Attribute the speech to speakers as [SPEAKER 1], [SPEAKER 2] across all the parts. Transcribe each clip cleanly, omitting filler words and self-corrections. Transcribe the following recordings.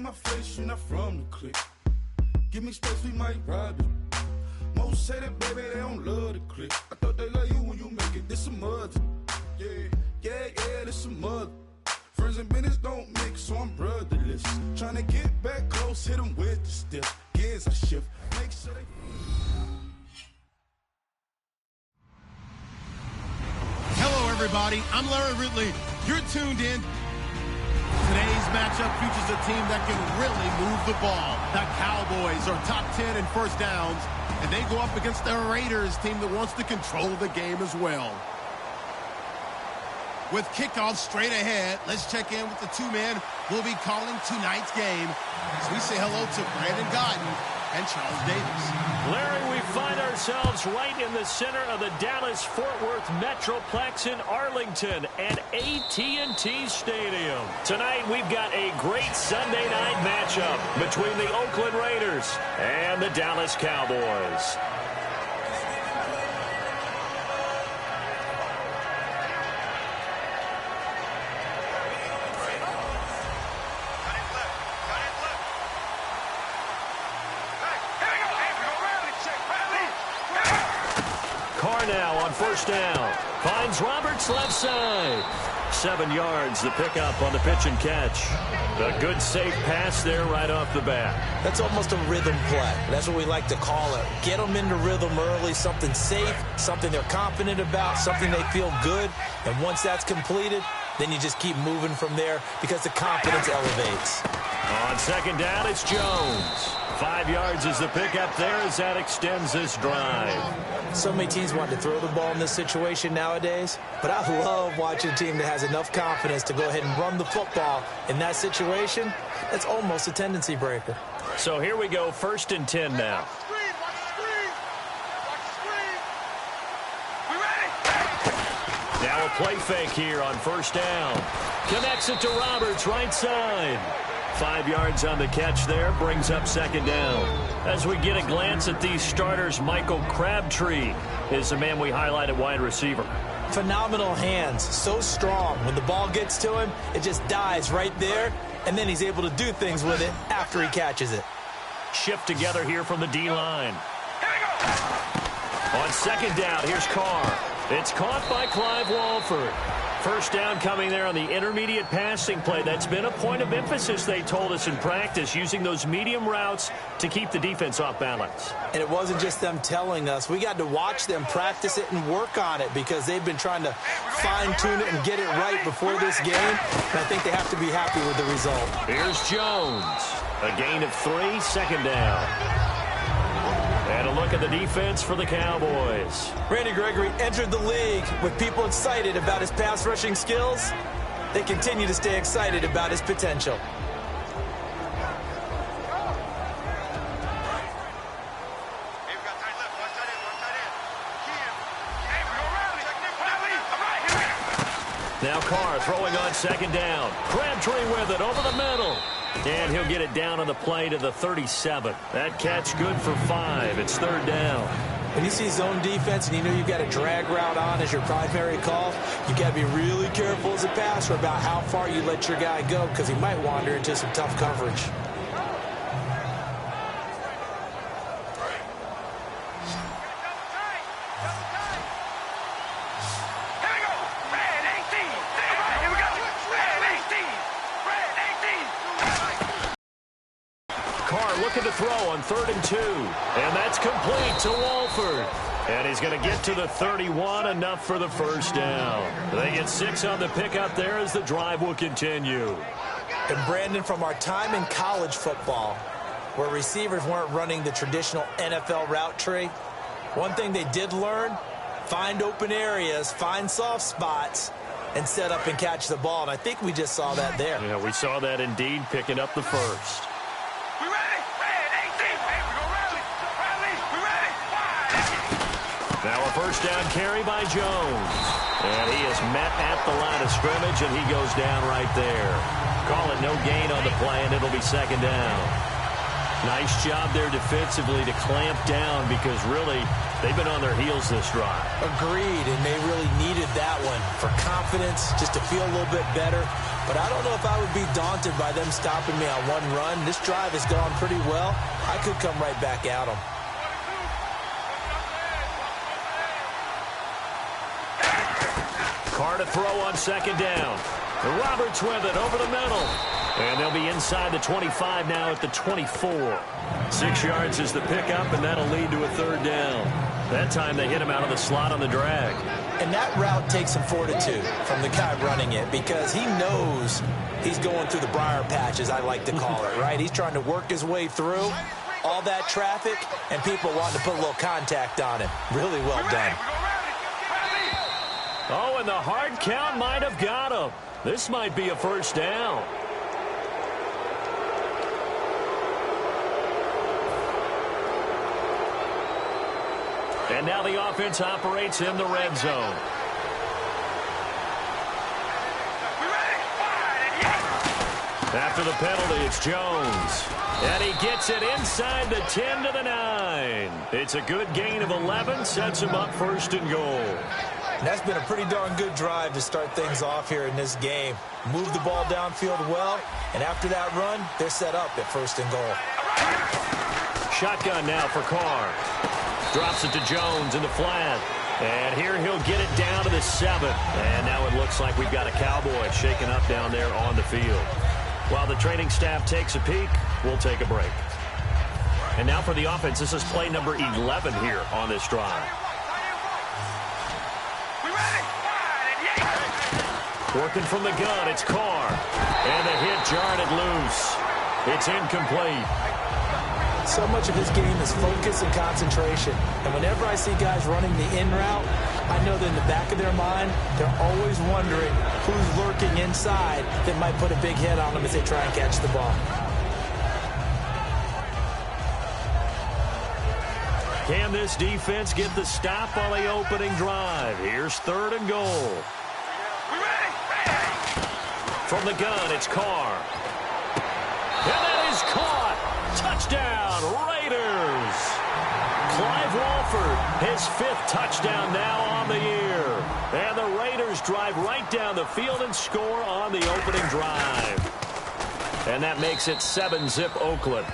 [SPEAKER 1] my face, you're not from the clique. Give me space, we might rob it. Most say that, baby, they don't love the clique. I thought they love you when you make it. This some mud. Yeah, this some mud. Friends and business don't mix, so I'm brotherless. Trying to get back close, hit them with the stiff. Gears I shift, make sure they...
[SPEAKER 2] Hello, everybody. I'm Larry Ridley. You're tuned in. Today's matchup features a team that can really move the ball. The Cowboys are top 10 in first downs, and they go up against the Raiders team that wants to control the game as well. With kickoff straight ahead, let's check in with the two men who will be calling tonight's game as we say hello to Brandon Godden and Charles Davis.
[SPEAKER 3] Larry, we find ourselves right in the center of the Dallas-Fort Worth Metroplex in Arlington and AT&T Stadium. Tonight, we've got a great Sunday night matchup between the Oakland Raiders and the Dallas Cowboys. Now on first down. Finds Roberts left side. 7 yards, the pickup on the pitch and catch. A good safe pass there right off the bat.
[SPEAKER 4] That's almost a rhythm play. That's what we like to call it. Get them into rhythm early, something safe, something they're confident about, something they feel good. And once that's completed, then you just keep moving from there because the confidence elevates.
[SPEAKER 3] On second down, it's Jones. 5 yards is the pickup there as that extends this drive.
[SPEAKER 4] So many teams want to throw the ball in this situation nowadays, but I love watching a team that has enough confidence to go ahead and run the football in that situation. That's almost a tendency breaker.
[SPEAKER 3] So here we go, 1st and 10 now. Now a play fake here on first down. Connects it to Roberts, right side. 5 yards on the catch there, brings up second down. As we get a glance at these starters, Michael Crabtree is the man we highlight at wide receiver.
[SPEAKER 4] Phenomenal hands, so strong. When the ball gets to him, it just dies right there, and then he's able to do things with it after he catches it.
[SPEAKER 3] Shift together here from the D-line. On second down, here's Carr. It's caught by Clive Walford. First down coming there on the intermediate passing play. That's been a point of emphasis, they told us in practice, using those medium routes to keep the defense off balance.
[SPEAKER 4] And it wasn't just them telling us. We got to watch them practice it and work on it because they've been trying to fine-tune it and get it right before this game. And I think they have to be happy with the result.
[SPEAKER 3] Here's Jones. A gain of 3, second down. And a look at the defense for the Cowboys.
[SPEAKER 4] Randy Gregory entered the league with people excited about his pass rushing skills. They continue to stay excited about his potential.
[SPEAKER 3] Now Carr throwing on second down. Crabtree with it over the middle. And he'll get it down on the play to the 37. That catch good for 5. It's third down.
[SPEAKER 4] When you see zone defense and you know you've got a drag route on as your primary call, you've got to be really careful as a passer about how far you let your guy go because he might wander into some tough coverage.
[SPEAKER 3] Looking to throw on 3rd and 2. And that's complete to Walford. And he's going to get to the 31, enough for the first down. They get 6 on the pickup there as the drive will continue.
[SPEAKER 4] And Brandon, from our time in college football, where receivers weren't running the traditional NFL route tree, one thing they did learn, find open areas, find soft spots, and set up and catch the ball. And I think we just saw that there.
[SPEAKER 3] Yeah, we saw that indeed, picking up the first. Now a first down carry by Jones. And he is met at the line of scrimmage, and he goes down right there. Call it no gain on the play, and it'll be second down. Nice job there defensively to clamp down because really they've been on their heels this drive.
[SPEAKER 4] Agreed, and they really needed that one for confidence, just to feel a little bit better. But I don't know if I would be daunted by them stopping me on one run. This drive has gone pretty well. I could come right back at them.
[SPEAKER 3] Carr to throw on second down. Roberts with it over the middle. And they'll be inside the 25 now at the 24. 6 yards is the pickup, and that'll lead to a third down. That time they hit him out of the slot on the drag.
[SPEAKER 4] And that route takes some fortitude from the guy running it because he knows he's going through the briar patch, as I like to call it, right? He's trying to work his way through all that traffic and people wanting to put a little contact on him. Really well done.
[SPEAKER 3] Oh, and the hard count might have got him. This might be a first down. And now the offense operates in the red zone. After the penalty, it's Jones. And he gets it inside the 10 to the 9. It's a good gain of 11, sets him up first and goal.
[SPEAKER 4] And that's been a pretty darn good drive to start things off here in this game. Move the ball downfield well, and after that run, they're set up at first and goal.
[SPEAKER 3] Shotgun now for Carr. Drops it to Jones in the flat. And here he'll get it down to the 7. And now it looks like we've got a Cowboy shaken up down there on the field. While the training staff takes a peek, we'll take a break. And now for the offense, this is play number 11 here on this drive. Working from the gun, it's Carr. And the hit jarred it loose. It's incomplete.
[SPEAKER 4] So much of his game is focus and concentration. And whenever I see guys running the in route, I know that in the back of their mind, they're always wondering who's lurking inside that might put a big hit on them as they try and catch the ball.
[SPEAKER 3] Can this defense get the stop on the opening drive? Here's third and goal. From the gun, it's Carr. And that is caught. Touchdown, Raiders. Clive Walford, his 5th touchdown now on the year. And the Raiders drive right down the field and score on the opening drive. And that makes it 7-zip Oakland.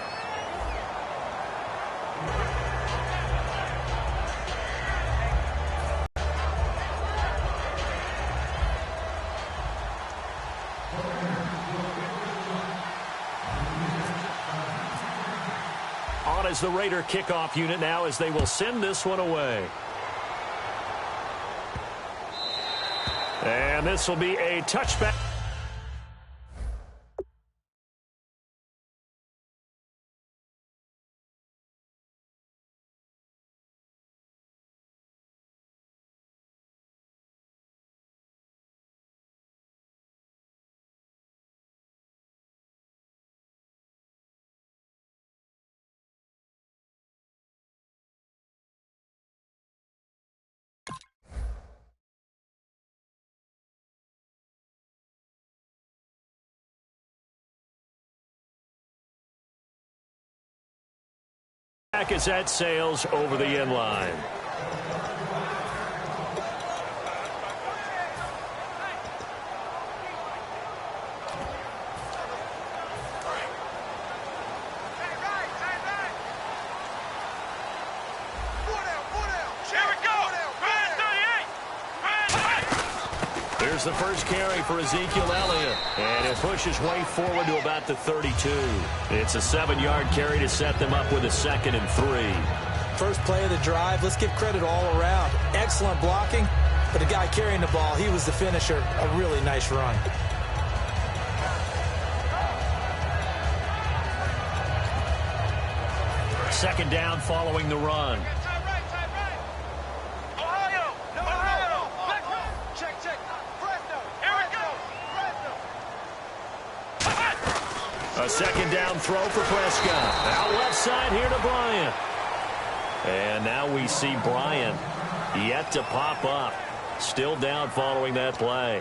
[SPEAKER 3] As the Raider kickoff unit now as they will send this one away. And this will be a touchback. As that sails over the end line. Here's the first carry for Ezekiel Elliott. And it pushes way forward to about the 32. It's a 7-yard carry to set them up with a 2nd and 3.
[SPEAKER 4] First play of the drive, let's give credit all around. Excellent blocking, but the guy carrying the ball, he was the finisher. A really nice run.
[SPEAKER 3] Second down following the run. A second down throw for Prescott. Out left side here to Bryant. And now we see Bryant yet to pop up. Still down following that play.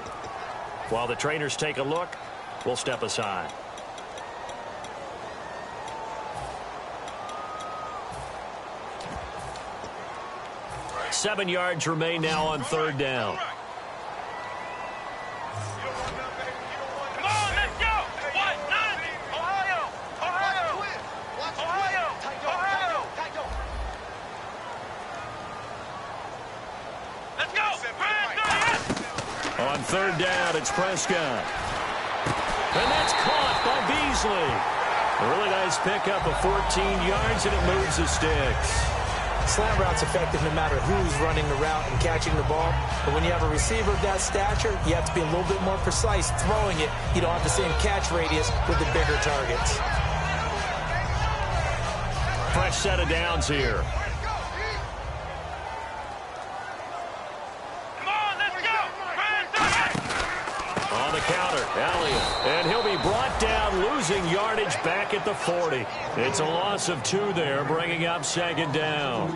[SPEAKER 3] While the trainers take a look, we'll step aside. 7 yards remain now on third down. On third down, it's Prescott. And that's caught by Beasley. A really nice pickup of 14 yards, and it moves the sticks.
[SPEAKER 4] Slant route's effective no matter who's running the route and catching the ball. But when you have a receiver of that stature, you have to be a little bit more precise throwing it. You don't have the same catch radius with the bigger targets.
[SPEAKER 3] Fresh set of downs here. On the counter, Elliott. And he'll be brought down, losing yardage back at the 40. It's a loss of 2 there, bringing up second down.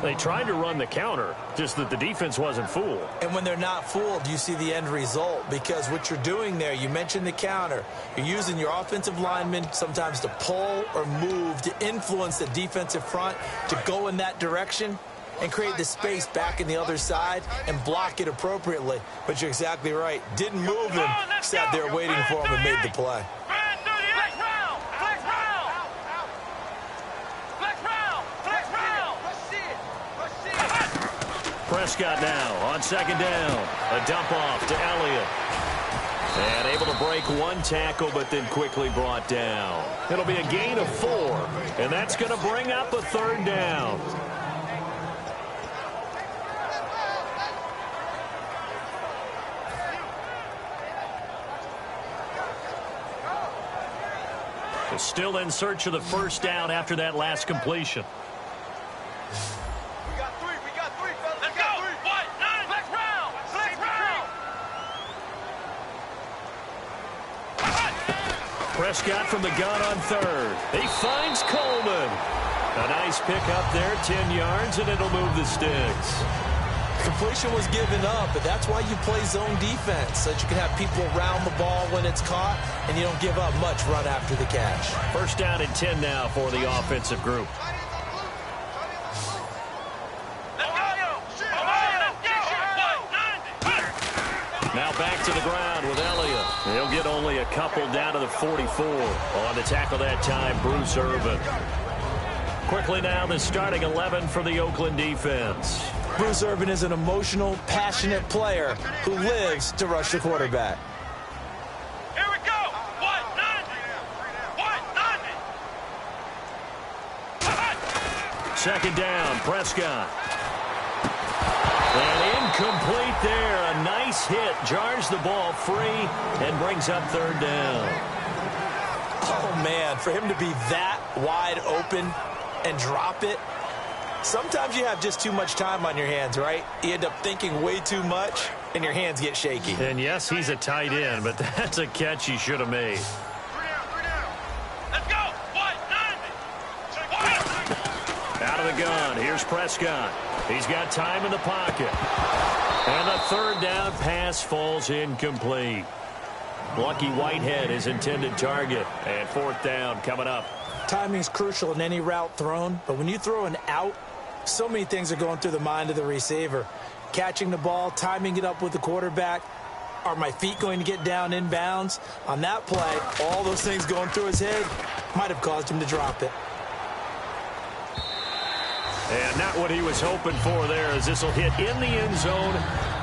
[SPEAKER 3] They tried to run the counter, just that the defense wasn't fooled.
[SPEAKER 4] And when they're not fooled, you see the end result. Because what you're doing there, you mentioned the counter. You're using your offensive linemen sometimes to pull or move to influence the defensive front to go in that direction and create the space back in the other side and block it appropriately. But you're exactly right. Didn't move him, sat there waiting for him and made the play.
[SPEAKER 3] Prescott now on second down. A dump off to Elliott. And able to break 1 tackle, but then quickly brought down. It'll be a gain of 4, and that's going to bring up a third down. Still in search of the first down after that last completion.
[SPEAKER 5] We got 3, fellas. Let's go. 9, flex round.
[SPEAKER 3] Prescott from the gun on third. He finds Coleman. A nice pick up there, 10 yards, and it'll move the sticks.
[SPEAKER 4] Completion was given up, but that's why you play zone defense, so that you can have people around the ball when it's caught, and you don't give up much run after the catch.
[SPEAKER 3] First down and 10 now for the offensive group. Now back to the ground with Elliott. He'll get only a couple down to the 44. On the tackle that time, Bruce Irvin. Quickly now, the starting 11 for the Oakland defense.
[SPEAKER 4] Bruce Irvin is an emotional, passionate player who lives to rush the quarterback.
[SPEAKER 5] Here we go. 190.
[SPEAKER 3] Second down, Prescott. And incomplete there. A nice hit. Jars the ball free and brings up third down.
[SPEAKER 4] Oh, man, for him to be that wide open and drop it. Sometimes you have just too much time on your hands, right? You end up thinking way too much, and your hands get shaky.
[SPEAKER 3] And yes, he's a tight end, but that's a catch he should have made.
[SPEAKER 5] 3 down. Let's go. 190.
[SPEAKER 3] Out of the gun, here's Prescott. He's got time in the pocket. And the third down pass falls incomplete. Lucky Whitehead is intended target. And fourth down coming up.
[SPEAKER 4] Timing is crucial in any route thrown, but when you throw an out, so many things are going through the mind of the receiver. Catching the ball, timing it up with the quarterback. Are my feet going to get down inbounds? On that play, all those things going through his head might have caused him to drop it.
[SPEAKER 3] And not what he was hoping for there, as this will hit in the end zone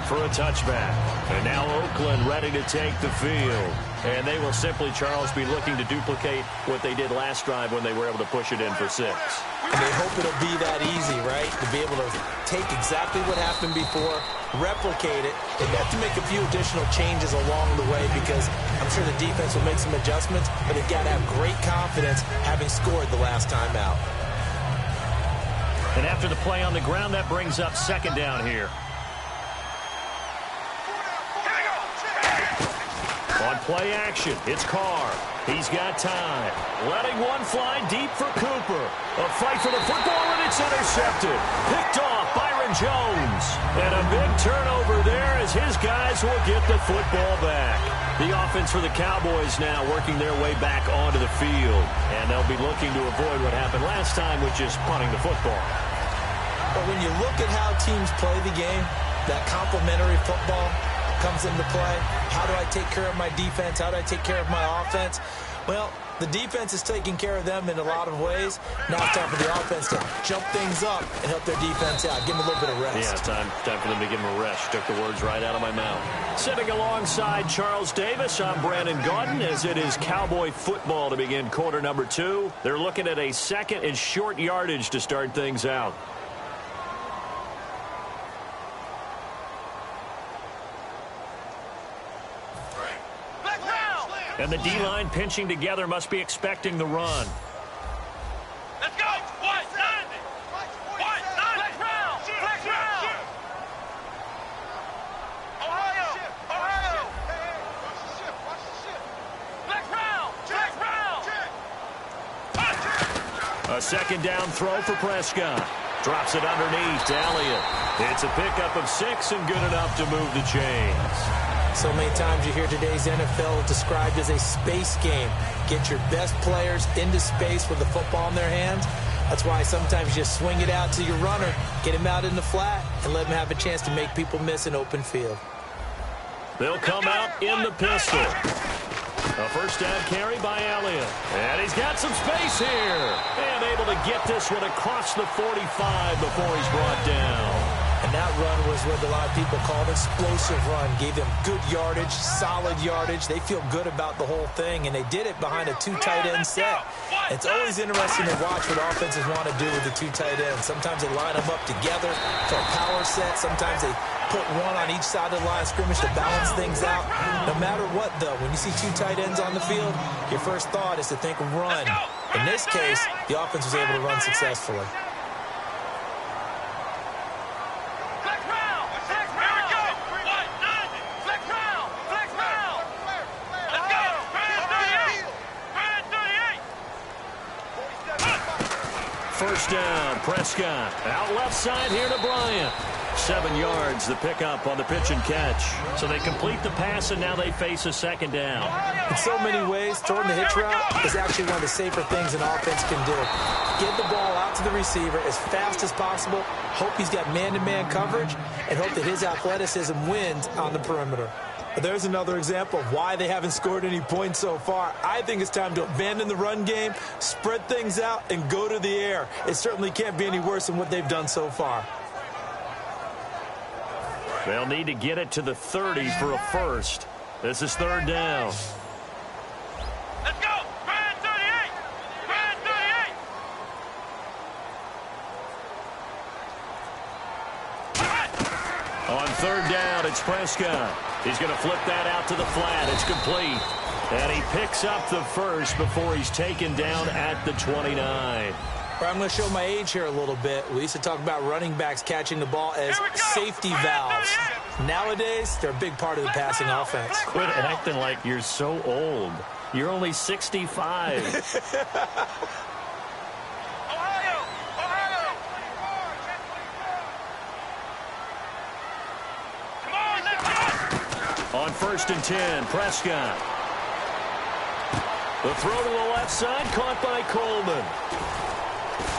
[SPEAKER 3] for a touchback. And now Oakland ready to take the field. And they will simply, Charles, be looking to duplicate what they did last drive when they were able to push it in for 6.
[SPEAKER 4] And they hope it'll be that easy, right? To be able to take exactly what happened before, replicate it. They've got to make a few additional changes along the way because I'm sure the defense will make some adjustments, but they've got to have great confidence having scored the last time out.
[SPEAKER 3] And after the play on the ground, that brings up second down here. On play action, it's Carr. He's got time. Letting one fly deep for Cooper. A fight for the football, and it's intercepted. Picked off Byron Jones. And a big turnover there as his guys will get the football back. The offense for the Cowboys now working their way back onto the field. And they'll be looking to avoid what happened last time, which is punting the football.
[SPEAKER 4] But when you look at how teams play the game, that complementary football comes into play. How do I take care of my defense? How do I take care of my offense? Well, the defense is taking care of them in a lot of ways. Now it's time for the offense to jump things up and help their defense out. Give them a little bit of rest.
[SPEAKER 3] Yeah, time for them to give them a rest. Took the words right out of my mouth. Sitting alongside Charles Davis, I'm Brandon Gaudin, as it is Cowboy football to begin quarter number 2. They're looking at a second and short yardage to start things out. And the D-line pinching together must be expecting the run.
[SPEAKER 5] Let's go! White, 90! White, 90! Flex round! Flex round! Ohio! Ohio! Watch the shift! Watch the shift! Flex round! Flex round!
[SPEAKER 3] A second down throw for Prescott. Drops it underneath to Elliott. It's a pickup of 6 and good enough to move the chains.
[SPEAKER 4] So many times you hear today's NFL described as a space game. Get your best players into space with the football in their hands. That's why sometimes you just swing it out to your runner, get him out in the flat, and let him have a chance to make people miss an open field.
[SPEAKER 3] They'll come out in the pistol. A first down carry by Elliott. And he's got some space here. And able to get this one across the 45 before he's brought down.
[SPEAKER 4] And that run was what a lot of people call an explosive run. Gave them good yardage, solid yardage. They feel good about the whole thing, and they did it behind a 2 tight end set. It's always interesting to watch what offenses want to do with the 2 tight ends. Sometimes they line them up together for a power set. Sometimes they put one on each side of the line of scrimmage to balance things out. No matter what, though, when you see 2 tight ends on the field, your first thought is to think run. In this case, the offense was able to run successfully.
[SPEAKER 3] First down, Prescott. Out left side here to Bryant. 7 yards, the pickup on the pitch and catch. So they complete the pass, and now they face a second down.
[SPEAKER 4] In so many ways, throwing the hitch route is actually one of the safer things an offense can do. Get the ball out to the receiver as fast as possible, hope he's got man-to-man coverage, and hope that his athleticism wins on the perimeter. There's another example of why they haven't scored any points so far. I think it's time to abandon the run game, spread things out, and go to the air. It certainly can't be any worse than what they've done so far.
[SPEAKER 3] They'll need to get it to the 30 for a first. This is third down.
[SPEAKER 5] Let's go! Brand 38! Brand 38!
[SPEAKER 3] On third down, it's Prescott. He's going to flip that out to the flat. It's complete. And he picks up the first before he's taken down at the 29.
[SPEAKER 4] I'm going to show my age here a little bit. We used to talk about running backs catching the ball as safety valves. Nowadays, they're a big part of the passing offense.
[SPEAKER 3] Quit acting like you're so old. You're only 65.
[SPEAKER 5] Ohio! Ohio! Come on, let's go!
[SPEAKER 3] On first and 10, Prescott. The throw to the left side, caught by Coleman.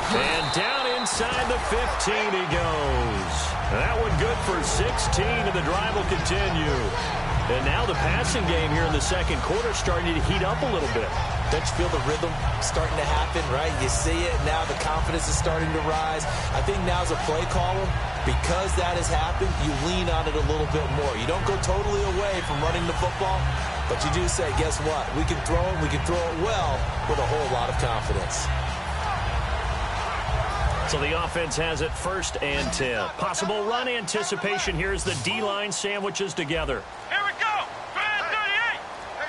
[SPEAKER 3] And down inside the 15 he goes. That one good for 16, and the drive will continue. And now the passing game here in the second quarter starting to heat up a little bit.
[SPEAKER 4] Don't you feel the rhythm starting to happen, right? You see it, now the confidence is starting to rise. I think now's a play caller. Because that has happened, you lean on it a little bit more. You don't go totally away from running the football, but you do say, guess what? We can throw it, we can throw it well with a whole lot of confidence.
[SPEAKER 3] So the offense has it first and 10. Possible run anticipation here as the D-line sandwiches together.
[SPEAKER 5] Here we go! Brand 38!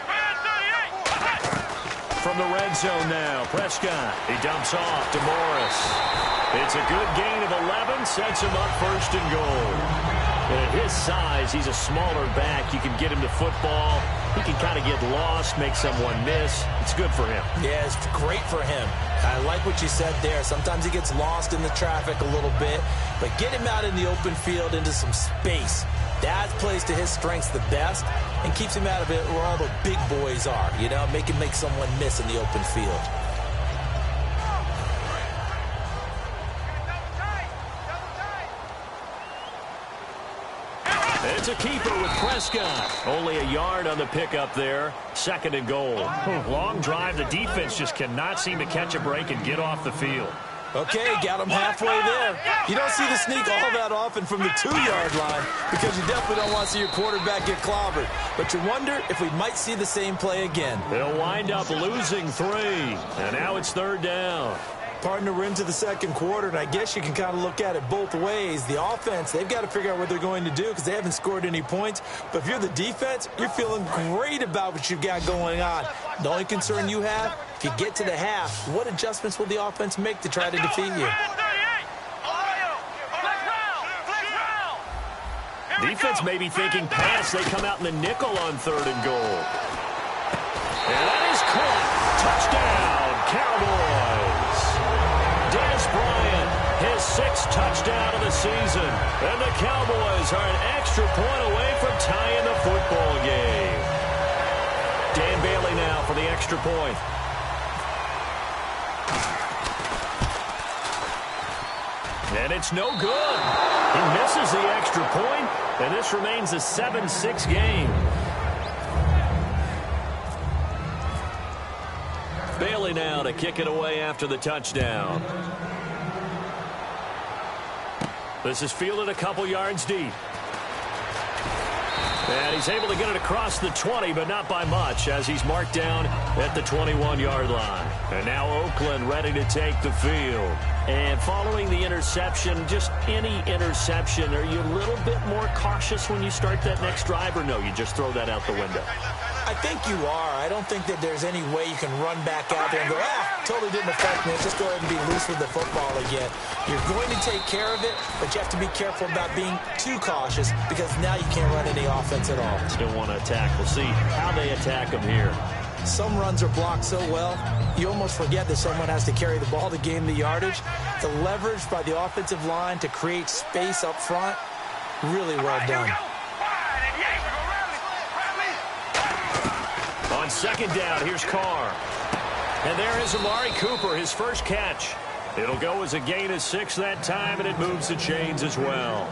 [SPEAKER 5] Brand 38!
[SPEAKER 3] From the red zone now, Prescott. He dumps off to Morris. It's a good gain of 11, sets him up first and goal. And at his size, he's a smaller back. You can get him to football. He can kind of get lost, make someone miss. It's good for him.
[SPEAKER 4] Yeah, it's great for him. I like what you said there. Sometimes he gets lost in the traffic a little bit, but get him out in the open field into some space. That plays to his strengths the best and keeps him out of it where all the big boys are, you know, make someone miss in the open field.
[SPEAKER 3] It's a keeper with Prescott. Only a yard on the pickup there. 2nd and goal. Long drive. The defense just cannot seem to catch a break and get off the field.
[SPEAKER 4] Okay, got him halfway there. You don't see the sneak all that often from the 2-yard line because you definitely don't want to see your quarterback get clobbered. But you wonder if we might see the same play again.
[SPEAKER 3] They'll wind up losing 3. And now it's 3rd down.
[SPEAKER 4] Partner, we're into the 2nd quarter, and I guess you can kind of look at it both ways. The offense, they've got to figure out what they're going to do because they haven't scored any points. But if you're the defense, you're feeling great about what you've got going on. The only concern you have, if you get to the half, what adjustments will the offense make to try to defeat you?
[SPEAKER 3] Defense may be thinking pass. They come out in the nickel on 3rd and goal. And that is caught. Touchdown, Cowboys. Des Bryant, his 6th touchdown of the season. And the Cowboys are an extra point away from tying the football game. Dan Bailey now for the extra point. And it's no good. He misses the extra point, and this remains a 7-6 game. Bailey now to kick it away after the touchdown. This is fielded a couple yards deep. And he's able to get it across the 20, but not by much, as he's marked down at the 21-yard line. And now Oakland ready to take the field. And following the interception, just any interception, are you a little bit more cautious when you start that next drive, or no, you just throw that out the window?
[SPEAKER 4] I think you are. I don't think that there's any way you can run back out there and go, totally didn't affect me. Just go ahead and be loose with the football again. You're going to take care of it, but you have to be careful about being too cautious because now you can't run any offense at all.
[SPEAKER 3] Still want to attack. We'll see how they attack them here.
[SPEAKER 4] Some runs are blocked so well, you almost forget that someone has to carry the ball to gain the yardage. The leverage by the offensive line to create space up front, really well done.
[SPEAKER 3] On 2nd down, here's Carr. And there is Amari Cooper, his first catch. It'll go as a gain of 6 that time, and it moves the chains as well.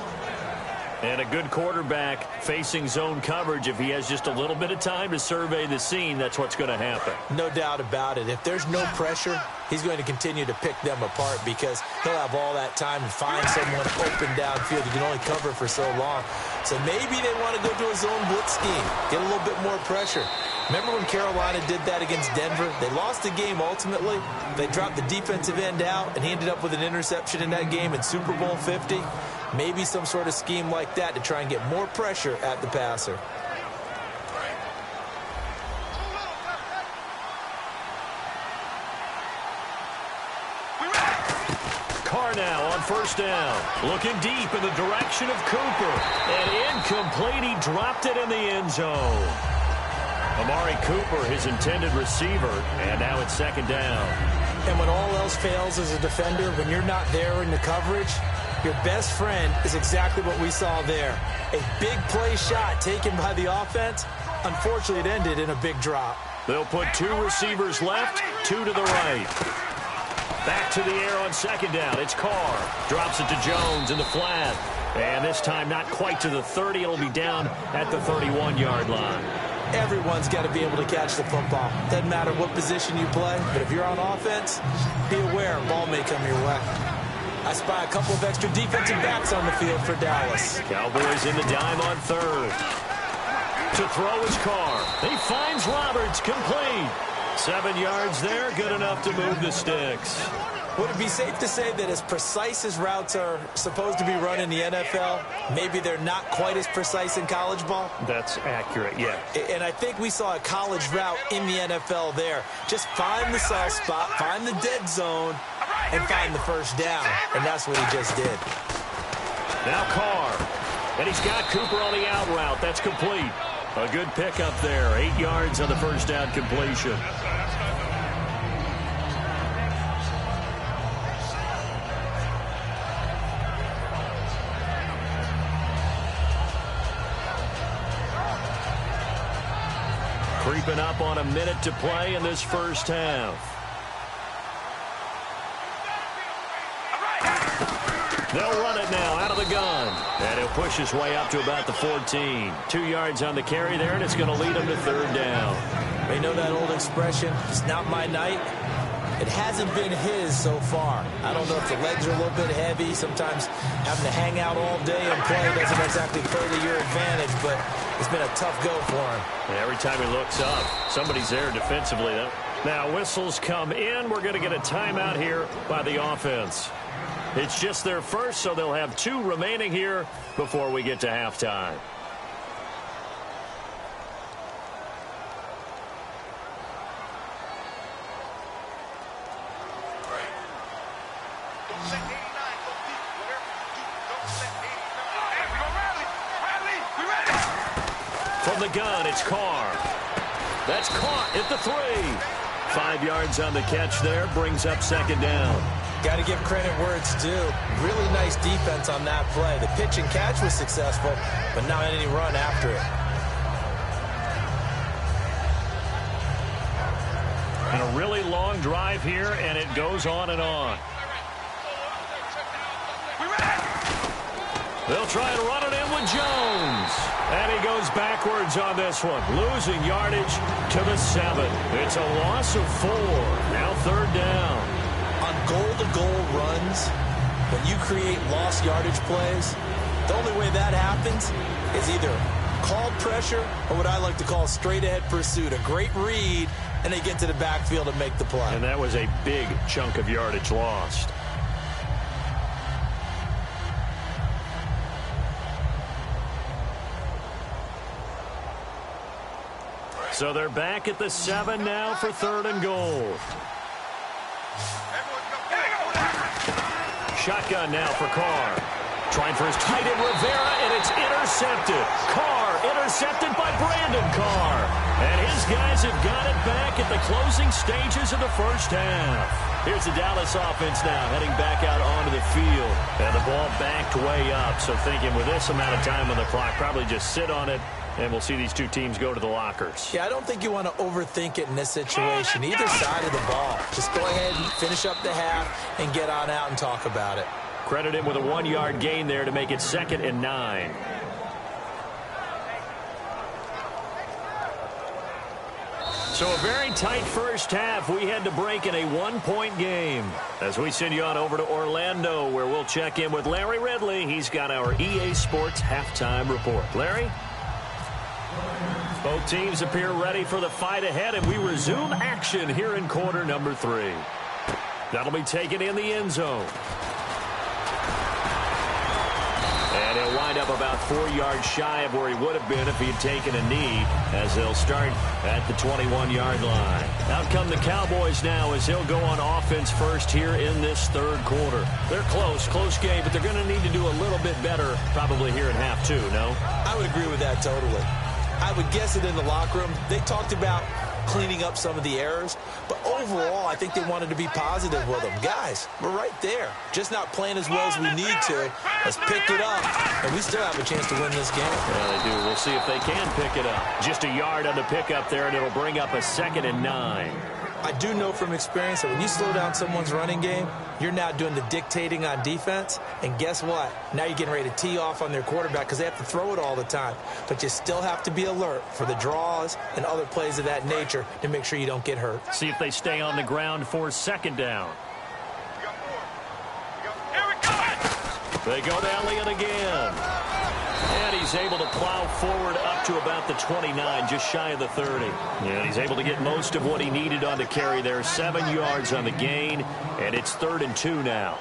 [SPEAKER 3] And a good quarterback facing zone coverage. If he has just a little bit of time to survey the scene, that's what's going to happen.
[SPEAKER 4] No doubt about it. If there's no pressure, he's going to continue to pick them apart because he'll have all that time to find someone open downfield. You can only cover for so long. So maybe they want to go to a zone blitz scheme, get a little bit more pressure. Remember when Carolina did that against Denver? They lost the game ultimately. They dropped the defensive end out, and he ended up with an interception in that game in Super Bowl 50. Maybe some sort of scheme like that to try and get more pressure at the passer.
[SPEAKER 3] Carr now on 1st down. Looking deep in the direction of Cooper. And incomplete. He dropped it in the end zone. Amari Cooper, his intended receiver, and now it's 2nd down.
[SPEAKER 4] And when all else fails as a defender, when you're not there in the coverage, your best friend is exactly what we saw there. A big play shot taken by the offense. Unfortunately, it ended in a big drop.
[SPEAKER 3] They'll put 2 receivers left, 2 to the right. Back to the air on 2nd down. It's Carr. Drops it to Jones in the flat. And this time not quite to the 30. It'll be down at the 31-yard line.
[SPEAKER 4] Everyone's got to be able to catch the football. Doesn't matter what position you play, but if you're on offense, be aware a ball may come your way. I spy a couple of extra defensive backs on the field for Dallas.
[SPEAKER 3] Cowboys in the dime on 3rd. To throw is Carr. He finds Roberts, complete. 7 yards there, good enough to move the sticks.
[SPEAKER 4] Would it be safe to say that as precise as routes are supposed to be run in the NFL, maybe they're not quite as precise in college ball?
[SPEAKER 3] That's accurate, yeah.
[SPEAKER 4] And I think we saw a college route in the NFL there. Just find the soft spot, find the dead zone, and find the 1st down. And that's what he just did.
[SPEAKER 3] Now Carr. And he's got Cooper on the out route. That's complete. A good pickup there. 8 yards on the 1st down completion. Creeping up on a minute to play in this 1st half. They'll run it now out of the gun. And he'll push his way up to about the 14. 2 yards on the carry there, and it's going to lead him to third down.
[SPEAKER 4] You know that old expression, it's not my night? It hasn't been his so far. I don't know if the legs are a little bit heavy. Sometimes having to hang out all day and play doesn't exactly further your advantage, but it's been a tough go for him.
[SPEAKER 3] And every time he looks up, somebody's there defensively, though. Now, whistles come in. We're going to get a timeout here by the offense. It's just their first, so they'll have 2 remaining here before we get to halftime. From the gun, it's Carr. That's caught at the 3. 5 yards on the catch there, brings up second down.
[SPEAKER 4] Got to give credit where it's due. Really nice defense on that play. The pitch and catch was successful, but not any run after it.
[SPEAKER 3] And a really long drive here, and it goes on and on. They'll try and run it in with Jones. And he goes backwards on this one, losing yardage to the 7. It's a loss of 4. Now third down.
[SPEAKER 4] On goal-to-goal runs, when you create lost yardage plays, the only way that happens is either called pressure or what I like to call straight-ahead pursuit. A great read, and they get to the backfield and make the play.
[SPEAKER 3] And that was a big chunk of yardage lost. So they're back at the 7 now for third and goal. Shotgun now for Carr. Trying for his tight end Rivera, and it's intercepted. Carr intercepted by Brandon Carr. And his guys have got it back at the closing stages of the first half. Here's the Dallas offense now heading back out onto the field. And the ball backed way up. So thinking with this amount of time on the clock, probably just sit on it. And we'll see these 2 teams go to the lockers.
[SPEAKER 4] Yeah, I don't think you want to overthink it in this situation. Either side of the ball. Just go ahead and finish up the half and get on out and talk about it.
[SPEAKER 3] Credit him with a 1-yard gain there to make it 2nd and 9. So a very tight first half. We had to break in a 1-point game. As we send you on over to Orlando, where we'll check in with Larry Ridley. He's got our EA Sports halftime report. Larry? Both teams appear ready for the fight ahead, and we resume action here in quarter number 3. That'll be taken in the end zone. And he'll wind up about 4 yards shy of where he would have been if he had taken a knee, as they'll start at the 21-yard line. Out come the Cowboys now as he'll go on offense first here in this third quarter. They're close game, but they're going to need to do a little bit better probably here in half 2, no?
[SPEAKER 4] I would agree with that totally. I would guess it in the locker room. They talked about cleaning up some of the errors, but overall, I think they wanted to be positive with them. Guys, we're right there. Just not playing as well as we need to. Let's pick it up, and we still have a chance to win this game.
[SPEAKER 3] Yeah, they do. We'll see if they can pick it up. Just a yard on the pickup there, and it'll bring up a 2nd and 9.
[SPEAKER 4] I do know from experience that when you slow down someone's running game, you're now doing the dictating on defense. And guess what? Now you're getting ready to tee off on their quarterback because they have to throw it all the time. But you still have to be alert for the draws and other plays of that nature to make sure you don't get hurt.
[SPEAKER 3] See if they stay on the ground for 2nd down. They go to Elliott again. And he's able to plow forward up to about the 29, just shy of the 30. And he's able to get most of what he needed on the carry there. 7 yards on the gain, and it's 3rd and 2 now.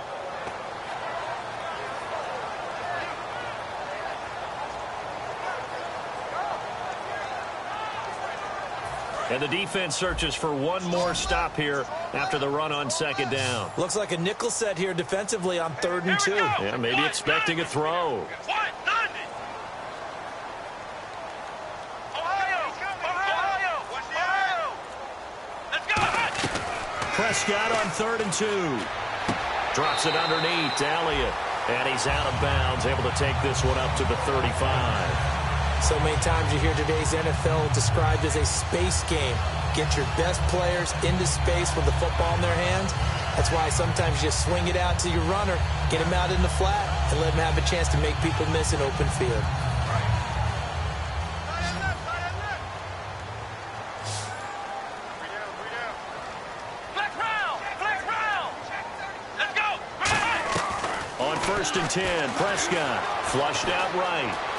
[SPEAKER 3] And the defense searches for one more stop here after the run on 2nd down.
[SPEAKER 4] Looks like a nickel set here defensively on 3rd and 2.
[SPEAKER 3] Yeah, maybe expecting a throw. Prescott on 3rd and 2. Drops it underneath to Elliott. And he's out of bounds, able to take this one up to the 35.
[SPEAKER 4] So many times you hear today's NFL described as a space game. Get your best players into space with the football in their hands. That's why sometimes you just swing it out to your runner, get him out in the flat, and let him have a chance to make people miss an open field.
[SPEAKER 3] On 1st and 10, Prescott flushed out right.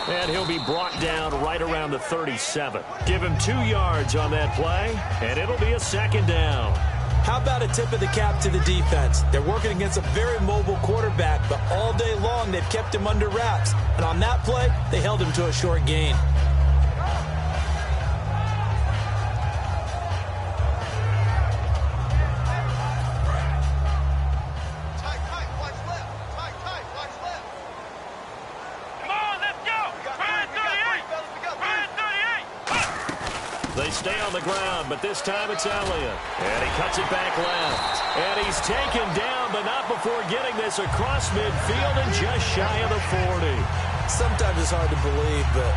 [SPEAKER 3] And he'll be brought down right around the 37. Give him 2 yards on that play, and it'll be a 2nd down.
[SPEAKER 4] How about a tip of the cap to the defense? They're working against a very mobile quarterback, but all day long they've kept him under wraps. And on that play, they held him to a short gain.
[SPEAKER 3] They stay on the ground, but this time it's Elliott. And he cuts it back left. And he's taken down, but not before getting this across midfield and just shy of the 40.
[SPEAKER 4] Sometimes it's hard to believe, but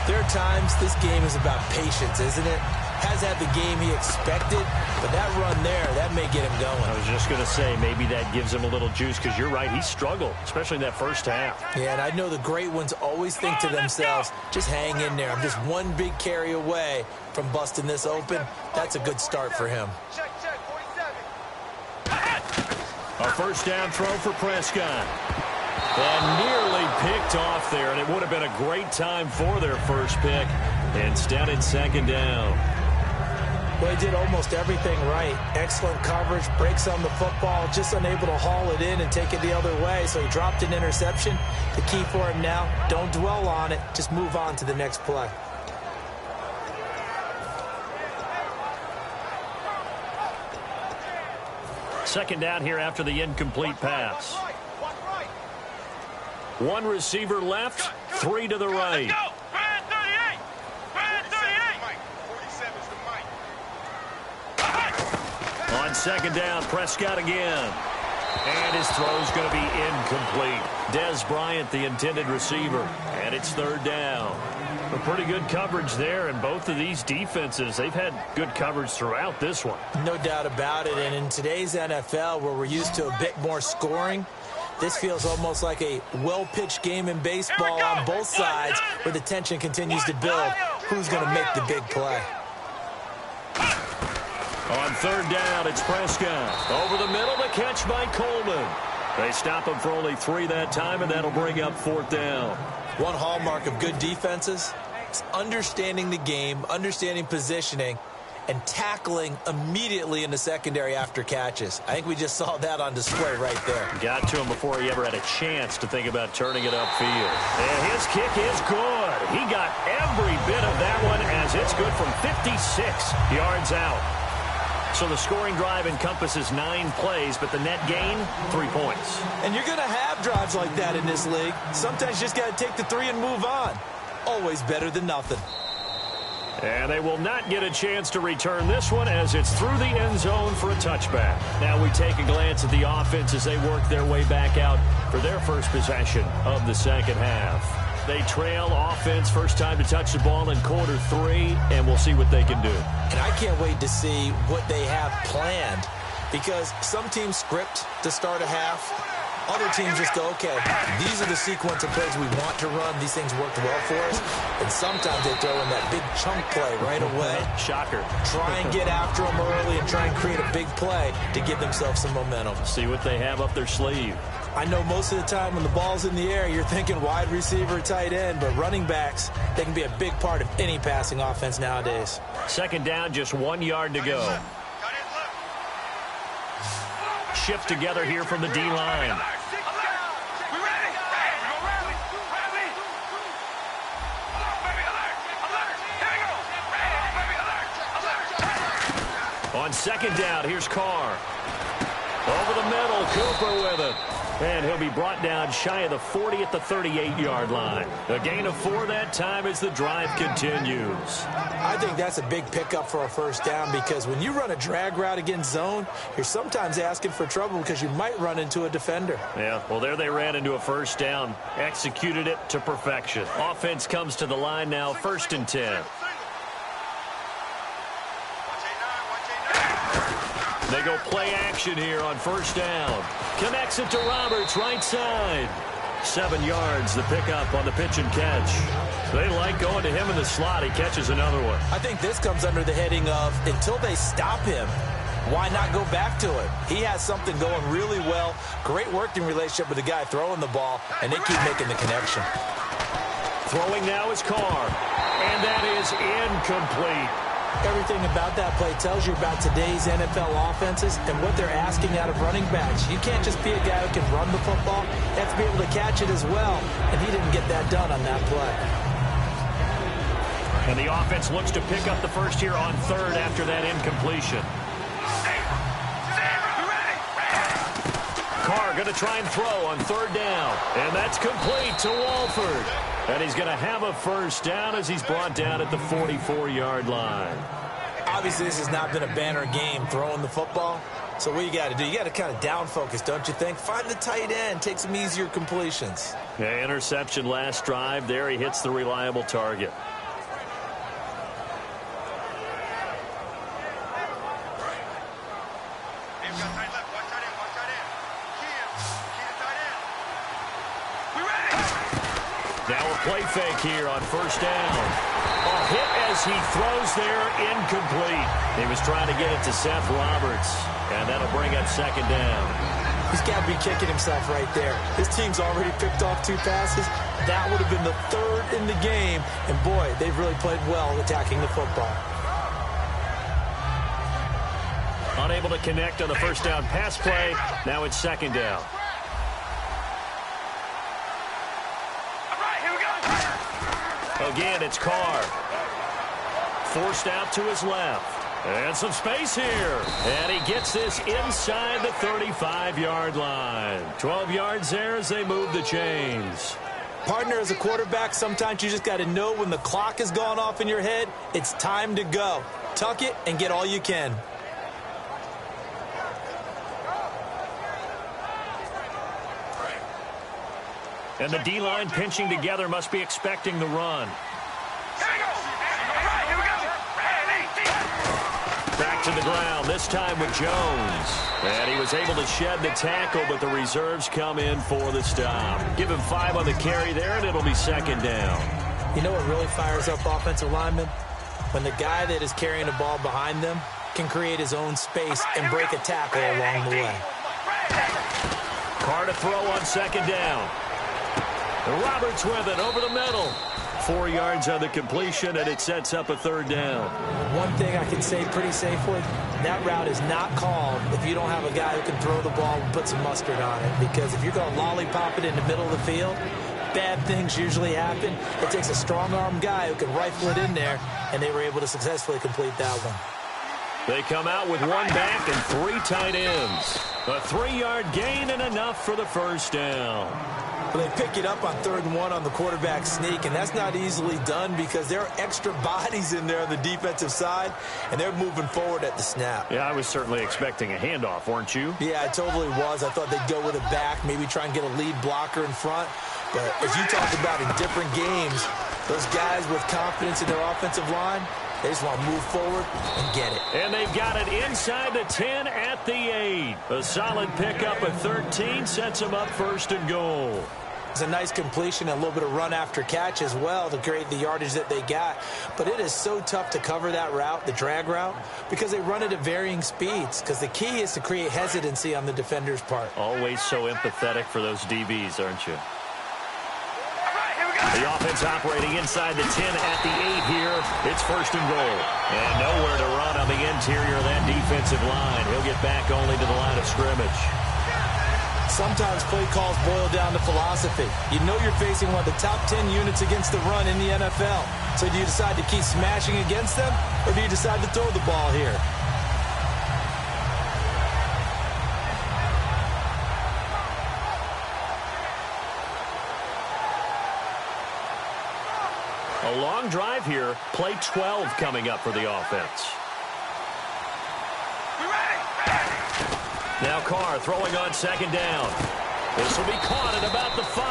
[SPEAKER 4] there are times this game is about patience, isn't it? Has had the game he expected, but that run there, that may get him going.
[SPEAKER 3] I was just going to say, maybe that gives him a little juice, because you're right, he struggled, especially in that first half.
[SPEAKER 4] Yeah, and I know the great ones always think to themselves, just hang in there. I'm just one big carry away from busting this open. That's a good start for him.
[SPEAKER 3] A 1st down throw for Prescott. And nearly picked off there, and it would have been a great time for their first pick. Instead, it's 2nd down.
[SPEAKER 4] Well, he did almost everything right. Excellent coverage, breaks on the football, just unable to haul it in and take it the other way, so he dropped an interception. The key for him now, don't dwell on it, just move on to the next play.
[SPEAKER 3] Second down here after the incomplete pass. 1 receiver left, 3 to the right. On 2nd down, Prescott again. And his throw's going to be incomplete. Dez Bryant, the intended receiver. And it's 3rd down. A pretty good coverage there, and both of these defenses, they've had good coverage throughout this one.
[SPEAKER 4] No doubt about it, and in today's NFL, where we're used to a bit more scoring, this feels almost like a well-pitched game in baseball on both sides, where the tension continues to build. Who's going to make the big play?
[SPEAKER 3] On 3rd down, it's Prescott. Over the middle, the catch by Coleman. They stop him for only 3 that time, and that'll bring up 4th down.
[SPEAKER 4] One hallmark of good defenses is understanding the game, understanding positioning, and tackling immediately in the secondary after catches. I think we just saw that on display right there.
[SPEAKER 3] Got to him before he ever had a chance to think about turning it upfield. And his kick is good. He got every bit of that one, as it's good from 56 yards out. So the scoring drive encompasses 9 plays, but the net gain, 3 points.
[SPEAKER 4] And you're going to have drives like that in this league. Sometimes you just got to take the 3 and move on. Always better than nothing.
[SPEAKER 3] And they will not get a chance to return this one, as it's through the end zone for a touchback. Now we take a glance at the offense as they work their way back out for their first possession of the second half. They trail offense, first time to touch the ball in quarter 3, and we'll see what they can do.
[SPEAKER 4] And I can't wait to see what they have planned, because some teams script to start a half. Other teams just go, okay, these are the sequence of plays we want to run. These things worked well for us. And sometimes they throw in that big chunk play right away.
[SPEAKER 3] Shocker.
[SPEAKER 4] Try and get after them early and try and create a big play to give themselves some momentum.
[SPEAKER 3] See what they have up their sleeve.
[SPEAKER 4] I know most of the time when the ball's in the air, you're thinking wide receiver, tight end, but running backs, they can be a big part of any passing offense nowadays.
[SPEAKER 3] 2nd down, just 1 yard to go. Shift together here from the D-line. On 2nd down, here's Carr. Over the middle, Cooper with it. And he'll be brought down shy of the 40 at the 38-yard line. A gain of 4 that time as the drive continues.
[SPEAKER 4] I think that's a big pickup for a first down, because when you run a drag route against zone, you're sometimes asking for trouble because you might run into a defender.
[SPEAKER 3] Yeah, well, there they ran into a first down. Executed it to perfection. Offense comes to the line now, 1st and 10. They go play action here on first down. Connects it to Roberts, right side. 7 yards, the pickup on the pitch and catch. They like going to him in the slot. He catches another one.
[SPEAKER 4] I think this comes under the heading of until they stop him, why not go back to it? He has something going really well. Great working relationship with the guy throwing the ball, and they keep making the connection.
[SPEAKER 3] Throwing now is Carr, and that is incomplete.
[SPEAKER 4] Everything about that play tells you about today's NFL offenses and what they're asking out of running backs. You can't just be a guy who can run the football. You have to be able to catch it as well, and he didn't get that done on that play.
[SPEAKER 3] And the offense looks to pick up the first here on third after that incompletion. Carr going to try and throw on third down. And that's complete to Walford. And he's going to have a first down as he's brought down at the 44-yard line.
[SPEAKER 4] Obviously, this has not been a banner game throwing the football. So what you got to do, you got to kind of down focus, don't you think? Find the tight end, take some easier completions.
[SPEAKER 3] Yeah, interception last drive. There he hits the reliable target. Now a play fake here on first down. A hit as he throws there, incomplete. He was trying to get it to Seth Roberts, and that'll bring up second down.
[SPEAKER 4] He's got to be kicking himself right there. His team's already picked off 2 passes. That would have been the 3rd in the game. And, boy, they've really played well attacking the football.
[SPEAKER 3] Unable to connect on the first down pass play. Now it's second down. Again, it's Carr. Forced out to his left. And some space here. And he gets this inside the 35-yard line. 12 yards there as they move the chains.
[SPEAKER 4] Partner, as a quarterback, sometimes you just got to know when the clock has gone off in your head, it's time to go. Tuck it and get all you can.
[SPEAKER 3] And the D-line pinching together must be expecting the run. Back to the ground, this time with Jones. And he was able to shed the tackle, but the reserves come in for the stop. Give him 5 on the carry there, and it'll be second down.
[SPEAKER 4] You know what really fires up offensive linemen? When the guy that is carrying the ball behind them can create his own space and break a tackle along the way.
[SPEAKER 3] Carr to throw on second down. Roberts with it over the middle. 4 yards on the completion, and it sets up a third down.
[SPEAKER 4] One thing I can say pretty safely, that route is not called if you don't have a guy who can throw the ball and put some mustard on it. Because if you're going to lollipop it in the middle of the field, bad things usually happen. It takes a strong-arm guy who can rifle it in there, and they were able to successfully complete that one.
[SPEAKER 3] They come out with 1 back and 3 tight ends. A 3-yard gain and enough for the first down.
[SPEAKER 4] Well, they pick it up on 3rd and 1 on the quarterback sneak, and that's not easily done because there are extra bodies in there on the defensive side, and they're moving forward at the snap.
[SPEAKER 3] Yeah, I was certainly expecting a handoff, weren't you?
[SPEAKER 4] Yeah, I totally was. I thought they'd go with a back, maybe try and get a lead blocker in front. But as you talked about in different games, those guys with confidence in their offensive line, they just want to move forward and get it.
[SPEAKER 3] And they've got it inside the 10 at the 8. A solid pickup at 13 sets them up 1st and goal.
[SPEAKER 4] It's a nice completion and a little bit of run after catch as well to create the yardage that they got. But it is so tough to cover that route, the drag route, because they run it at varying speeds. Because the key is to create hesitancy on the defender's part.
[SPEAKER 3] Always so empathetic for those DBs, aren't you? The offense operating inside the 10 at the 8 here. It's 1st and goal. And nowhere to run on the interior of that defensive line. He'll get back only to the line of scrimmage.
[SPEAKER 4] Sometimes play calls boil down to philosophy. You know you're facing one of the top 10 units against the run in the NFL. So do you decide to keep smashing against them, or do you decide to throw the ball here?
[SPEAKER 3] A long drive here. Play 12 coming up for the offense. Now Carr throwing on second down. This will be caught at about the 5.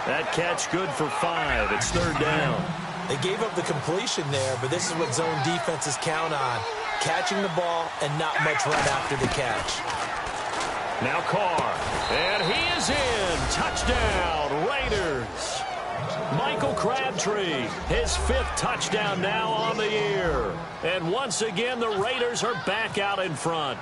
[SPEAKER 3] That catch good for 5. It's 3rd down.
[SPEAKER 4] They gave up the completion there, but this is what zone defenses count on. catching the ball and not much run after the catch.
[SPEAKER 3] Now Carr, and he is in. Touchdown, Raiders. Michael Crabtree, his 5th touchdown now on the year. And once again, the Raiders are back out in front.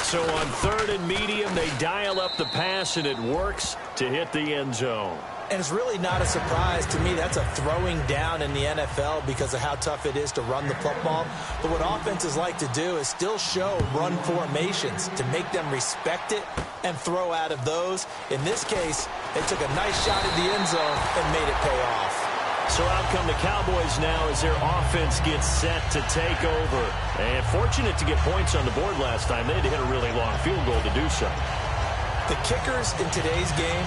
[SPEAKER 3] So on 3rd and medium, they dial up the pass, and it works to hit the end zone.
[SPEAKER 4] And it's really not a surprise to me. That's a throwing down in the NFL because of how tough it is to run the football. But what offenses like to do is still show run formations to make them respect it and throw out of those. In this case, they took a nice shot at the end zone and made it pay off.
[SPEAKER 3] So out come the Cowboys now as their offense gets set to take over. And fortunate to get points on the board last time. They had to hit a really long field goal to do so.
[SPEAKER 4] The kickers in today's game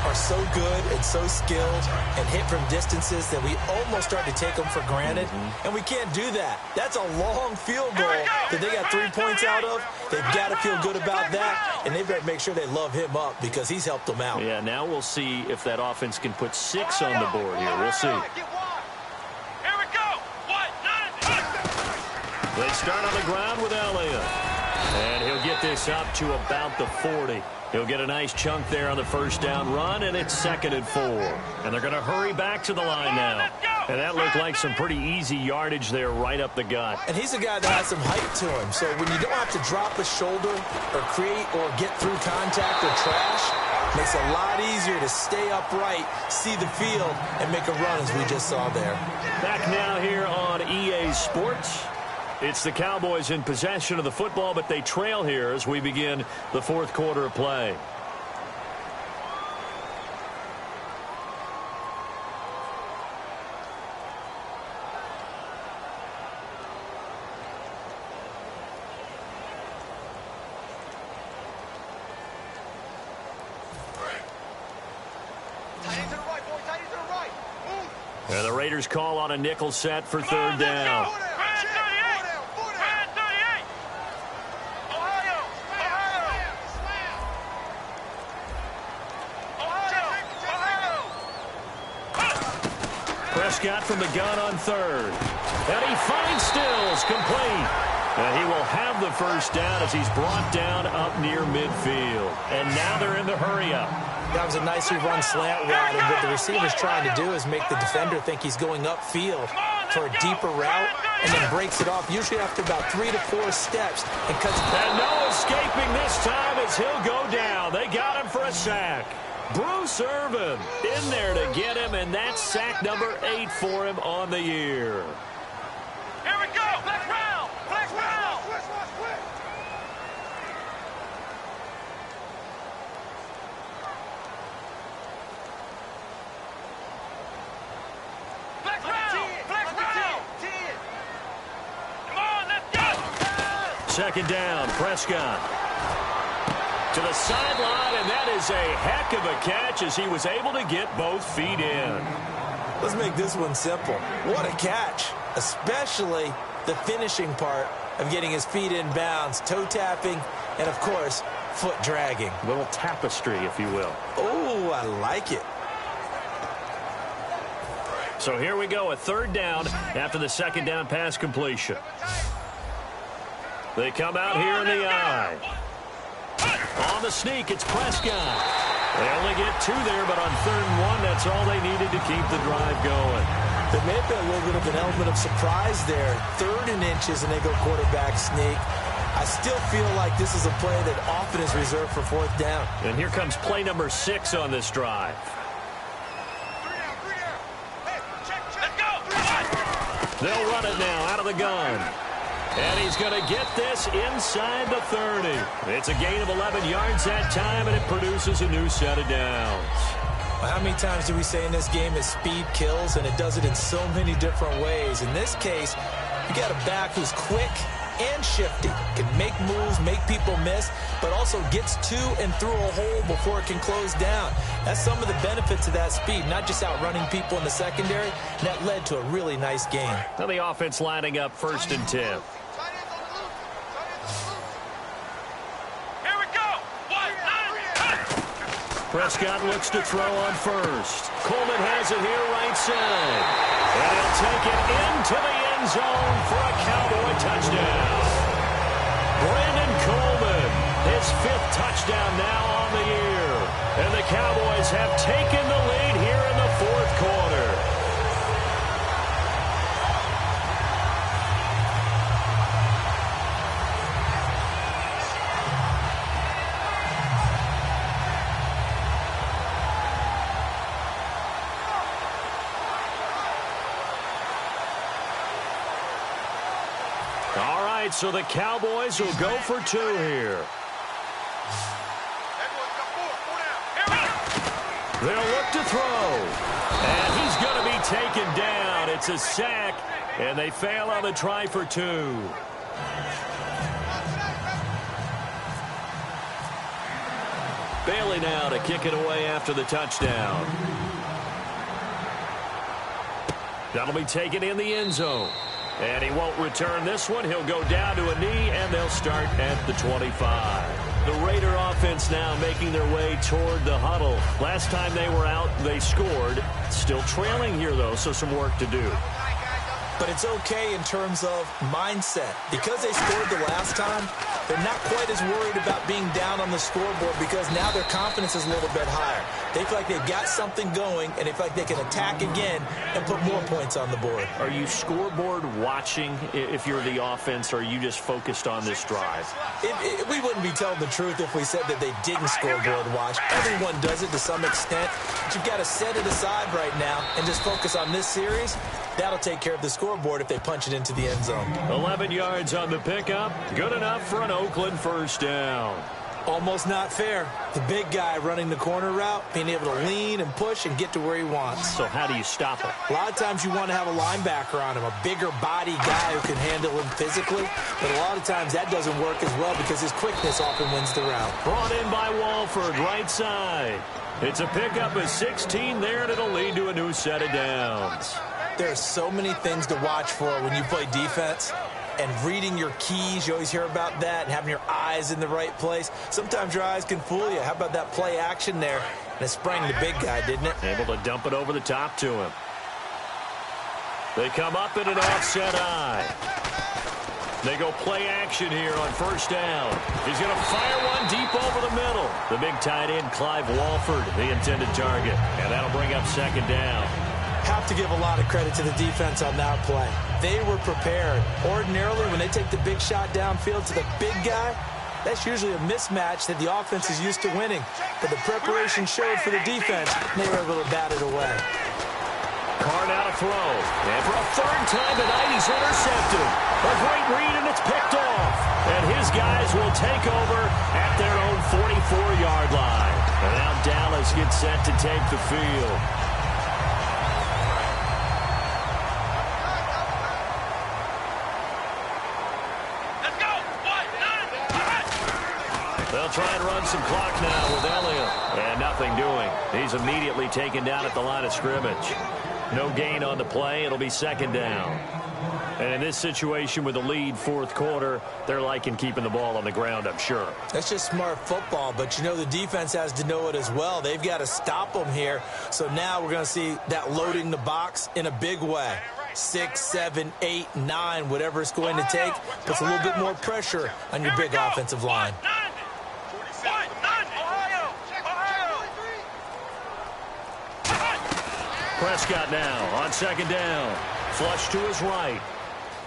[SPEAKER 4] are so good and so skilled and hit from distances that we almost start to take them for granted. And we can't do that. That's a long field goal that they got 3 points out of. They've got to feel good about that, and they better make sure they love him up because he's helped them out.
[SPEAKER 3] Yeah, now we'll see if that offense can put 6 on the board here. We'll see.
[SPEAKER 5] Here we go.
[SPEAKER 3] They start on the ground with Elliott. And he'll get this up to about the 40. He'll get a nice chunk there on the first down run, and it's 2nd and 4. And they're going to hurry back to the line now. And that looked like some pretty easy yardage there right up the gut.
[SPEAKER 4] And he's a guy that has some height to him. So when you don't have to drop a shoulder or create or get through contact or trash, makes it a lot easier to stay upright, see the field, and make a run as we just saw there.
[SPEAKER 3] Back now here on EA Sports. It's the Cowboys in possession of the football, but they trail here as we begin the 4th quarter of play. And the Raiders call on a nickel set for 3rd down. Prescott from the gun on 3rd. And he finds Stills complete. And he will have the first down as he's brought down up near midfield. And now they're in the hurry-up.
[SPEAKER 4] That was a nicely run slant route, and what the receiver's trying to do is make the defender think he's going upfield for a deeper route, and then breaks it off, usually after about 3 to 4 steps, and cuts.
[SPEAKER 3] And no escaping this time as he'll go down. They got him for a sack. Bruce Irvin in there to get him, and that's sack number 8 for him on the year.
[SPEAKER 5] Here we go. Flex round. Flex round. Switch. Flex round. Flex round. 10. Come on, let's go.
[SPEAKER 3] 2nd down, Prescott. To the sideline, and that is a heck of a catch as he was able to get both feet in.
[SPEAKER 4] Let's make this one simple. What a catch, especially the finishing part of getting his feet in bounds, toe tapping, and of course, foot dragging.
[SPEAKER 3] A little tapestry, if you will.
[SPEAKER 4] Oh, I like it.
[SPEAKER 3] So here we go, a 3rd down after the 2nd down pass completion. They come out here in the eye. On the sneak, it's Prescott. They only get 2 there, but on 3rd and 1, that's all they needed to keep the drive going.
[SPEAKER 4] There may have been a little bit of an element of surprise there. 3rd and inches, and they go quarterback sneak. I still feel like this is a play that often is reserved for 4th down.
[SPEAKER 3] And here comes play number 6 on this drive.
[SPEAKER 5] Let's go.
[SPEAKER 3] They'll run it now out of the gun. And he's going to get this inside the 30. It's a gain of 11 yards that time, and it produces a new set of downs.
[SPEAKER 4] Well, how many times do we say in this game that speed kills, and it does it in so many different ways? In this case, you got a back who's quick and shifty, can make moves, make people miss, but also gets to and through a hole before it can close down. That's some of the benefits of that speed, not just outrunning people in the secondary, and that led to a really nice game.
[SPEAKER 3] Now the offense lining up 1st and 10. Prescott looks to throw on first. Coleman has it here right side. And he'll take it into the end zone for a Cowboy touchdown. Brandon Coleman, his 5th touchdown now on the year. And the Cowboys have taken the lead here in the 4th quarter. All right, so the Cowboys will go for 2 here. They'll look to throw. And he's going to be taken down. It's a sack, and they fail on the try for 2. Bailey now to kick it away after the touchdown. That'll be taken in the end zone. And he won't return this one. He'll go down to a knee, and they'll start at the 25. The Raider offense now making their way toward the huddle. Last time they were out, they scored. Still trailing here, though, so some work to do.
[SPEAKER 4] But it's okay in terms of mindset. Because they scored the last time, they're not quite as worried about being down on the scoreboard because now their confidence is a little bit higher. They feel like they've got something going, and they feel like they can attack again and put more points on the board.
[SPEAKER 3] Are you scoreboard watching if you're the offense, or are you just focused on this drive?
[SPEAKER 4] We wouldn't be telling the truth if we said that they didn't scoreboard watch. Everyone does it to some extent. But you've got to set it aside right now and just focus on this series. That'll take care of the scoreboard if they punch it into the end zone.
[SPEAKER 3] 11 yards on the pickup. Good enough for an Oakland first down.
[SPEAKER 4] Almost not fair. The big guy running the corner route, being able to lean and push and get to where he wants.
[SPEAKER 3] So how do you stop him?
[SPEAKER 4] A lot of times you want to have a linebacker on him, a bigger body guy who can handle him physically. But a lot of times that doesn't work as well because his quickness often wins the route.
[SPEAKER 3] Brought in by Walford, right side. It's a pickup of 16 there, and it'll lead to a new set of downs.
[SPEAKER 4] There are so many things to watch for when you play defense. And reading your keys, you always hear about that, and having your eyes in the right place. Sometimes your eyes can fool you. How about that play action there? And it sprang the big guy, didn't it?
[SPEAKER 3] Able to dump it over the top to him. They come up in an offset eye. They go play action here on first down. He's going to fire one deep over the middle. The big tight end, Clive Walford, the intended target. And that'll bring up second down.
[SPEAKER 4] Have to give a lot of credit to the defense on that play. They were prepared. Ordinarily, when they take the big shot downfield to the big guy, that's usually a mismatch that the offense is used to winning. But the preparation showed for the defense, and they were able to bat it away.
[SPEAKER 3] Carr now to throw. And for a 3rd time tonight, he's intercepted. A great read, and it's picked off. And his guys will take over at their own 44-yard line. And now Dallas gets set to take the field. They'll try and run some clock now with Elliott. And nothing doing. He's immediately taken down at the line of scrimmage. No gain on the play. It'll be second down. And in this situation with the lead 4th quarter, they're liking keeping the ball on the ground, I'm sure.
[SPEAKER 4] That's just smart football, but you know the defense has to know it as well. They've got to stop them here. So now we're going to see that loading the box in a big way. 6, 7, 8, 9, whatever it's going to take, puts a little bit more pressure on your big offensive line.
[SPEAKER 3] Prescott now on second down. Flush to his right.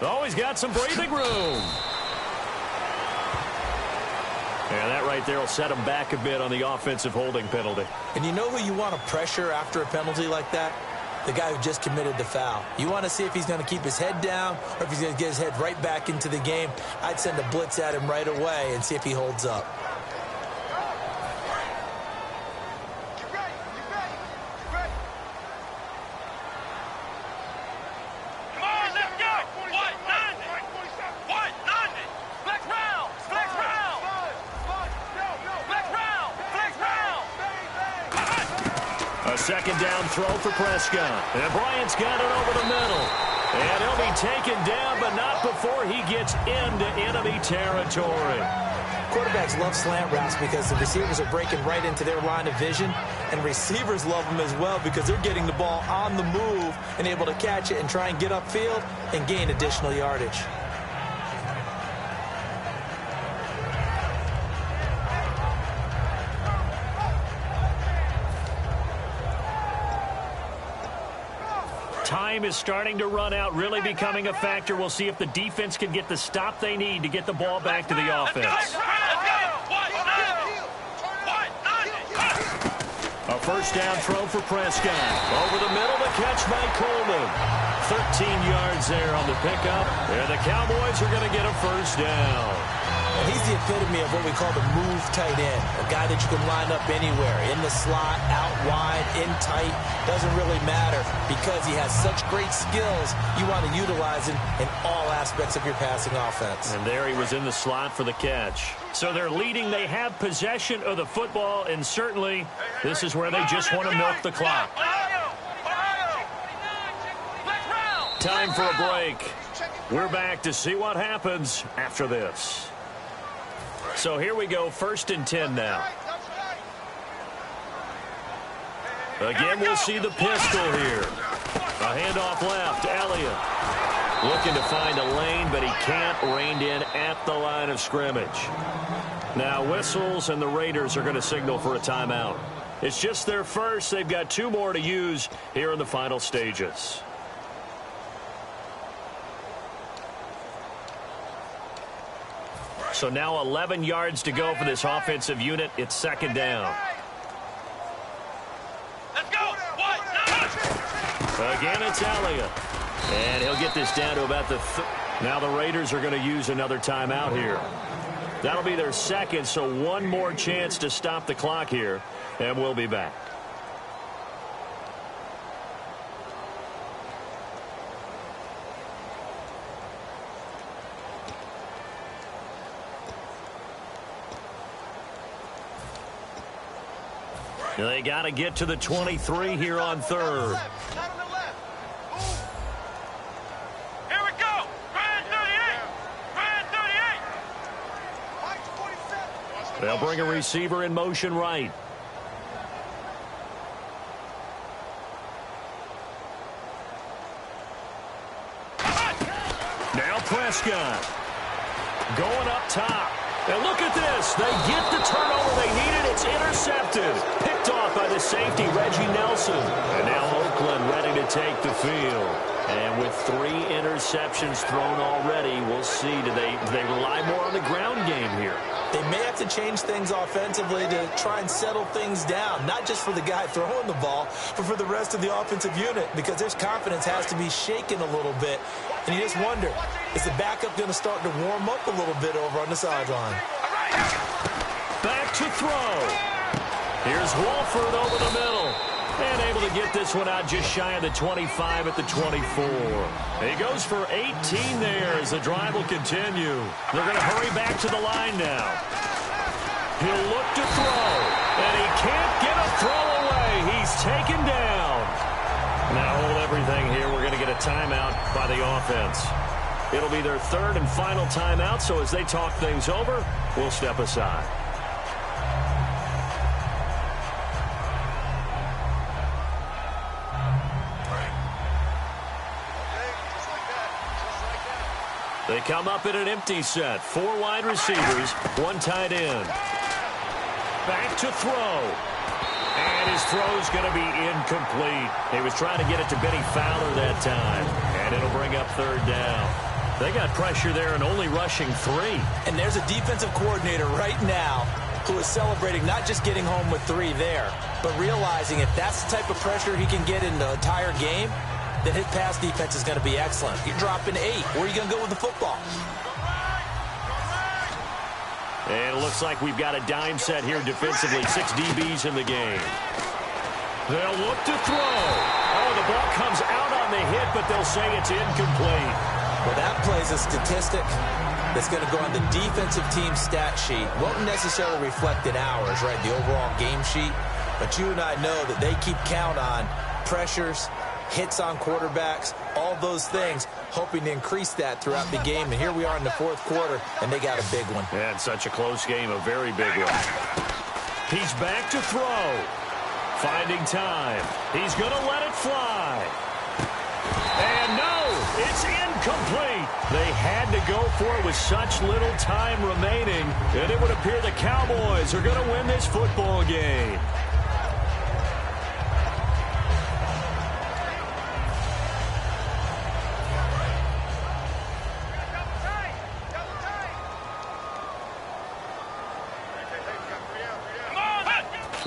[SPEAKER 3] Oh, he's got some breathing room. And that right there will set him back a bit on the offensive holding penalty.
[SPEAKER 4] And you know who you want to pressure after a penalty like that? The guy who just committed the foul. You want to see if he's going to keep his head down or if he's going to get his head right back into the game. I'd send a blitz at him right away and see if he holds up.
[SPEAKER 3] Second down throw for Prescott. And Bryant's got it over the middle. And he'll be taken down, but not before he gets into enemy territory.
[SPEAKER 4] Quarterbacks love slant routes because the receivers are breaking right into their line of vision, and receivers love them as well because they're getting the ball on the move and able to catch it and try and get upfield and gain additional yardage.
[SPEAKER 3] Time is starting to run out, really becoming a factor. We'll see if the defense can get the stop they need to get the ball back to the offense. A first down throw for Prescott. Over the middle, the catch by Coleman. 13 yards there on the pickup, and the Cowboys are going to get a first down.
[SPEAKER 4] And he's the epitome of what we call the move tight end, a guy that you can line up anywhere, in the slot, out wide, in tight, doesn't really matter because he has such great skills. You want to utilize him in all aspects of your passing offense.
[SPEAKER 3] And there he was in the slot for the catch. So they're leading. They have possession of the football, and certainly this is where they just want to milk the clock. Time for a break. We're back to see what happens after this. So here we go, 1st and 10 now. Again, we'll see the pistol here. A handoff left, Elliott. Looking to find a lane, but he can't, reined in at the line of scrimmage. Now whistles, and the Raiders are going to signal for a timeout. It's just their first. They've got 2 more to use here in the final stages. So now 11 yards to go for this offensive unit. It's 2nd down.
[SPEAKER 5] Let's go.
[SPEAKER 3] Again, it's Elliott. And he'll get this down to about the... Now the Raiders are going to use another timeout here. That'll be their 2nd, so 1 more chance to stop the clock here. And we'll be back. They got to get to the 23 here on 3rd.
[SPEAKER 5] Here we go. Grand 38.
[SPEAKER 3] They'll bring a receiver in motion right. Now Prescott. Going up top. And look at this. They get the turnover they needed. It's intercepted. Picked off by the safety, Reggie Nelson. And now Oakland ready to take the field. And with 3 interceptions thrown already, we'll see. Do they rely more on the ground game here?
[SPEAKER 4] They may have to change things offensively to try and settle things down, not just for the guy throwing the ball, but for the rest of the offensive unit, because their confidence has to be shaken a little bit. And you just wonder, is the backup going to start to warm up a little bit over on the sideline?
[SPEAKER 3] Back to throw. Here's Wolford over the middle. And able to get this one out just shy of the 25 at the 24. He goes for 18 there as the drive will continue. They're going to hurry back to the line now. He'll look to throw. And he can't get a throw away. He's taken down. Now hold everything here. We're going to get a timeout by the offense. It'll be their 3rd and final timeout, so as they talk things over, we'll step aside. They come up in an empty set. 4 wide receivers, 1 tight end. Back to throw. And his throw's going to be incomplete. He was trying to get it to Benny Fowler that time. And it'll bring up 3rd down. They got pressure there and only rushing 3.
[SPEAKER 4] And there's a defensive coordinator right now who is celebrating not just getting home with 3 there, but realizing if that's the type of pressure he can get in the entire game, then his pass defense is going to be excellent. You're dropping 8. Where are you going to go with the football?
[SPEAKER 3] And it looks like we've got a dime set here defensively. 6 DBs in the game. They'll look to throw. Oh, the ball comes out on the hit, but they'll say it's incomplete.
[SPEAKER 4] Well, that plays a statistic that's going to go on the defensive team stat sheet. Won't necessarily reflect in ours, right, the overall game sheet. But you and I know that they keep count on pressures, hits on quarterbacks, all those things, hoping to increase that throughout the game. And here we are in the fourth quarter, and they got a big one.
[SPEAKER 3] And such a close game, a very big one. He's back to throw. Finding time. He's going to let it fly. And no, it's incomplete. They had to go for it with such little time remaining, and it would appear the Cowboys are going to win this football game.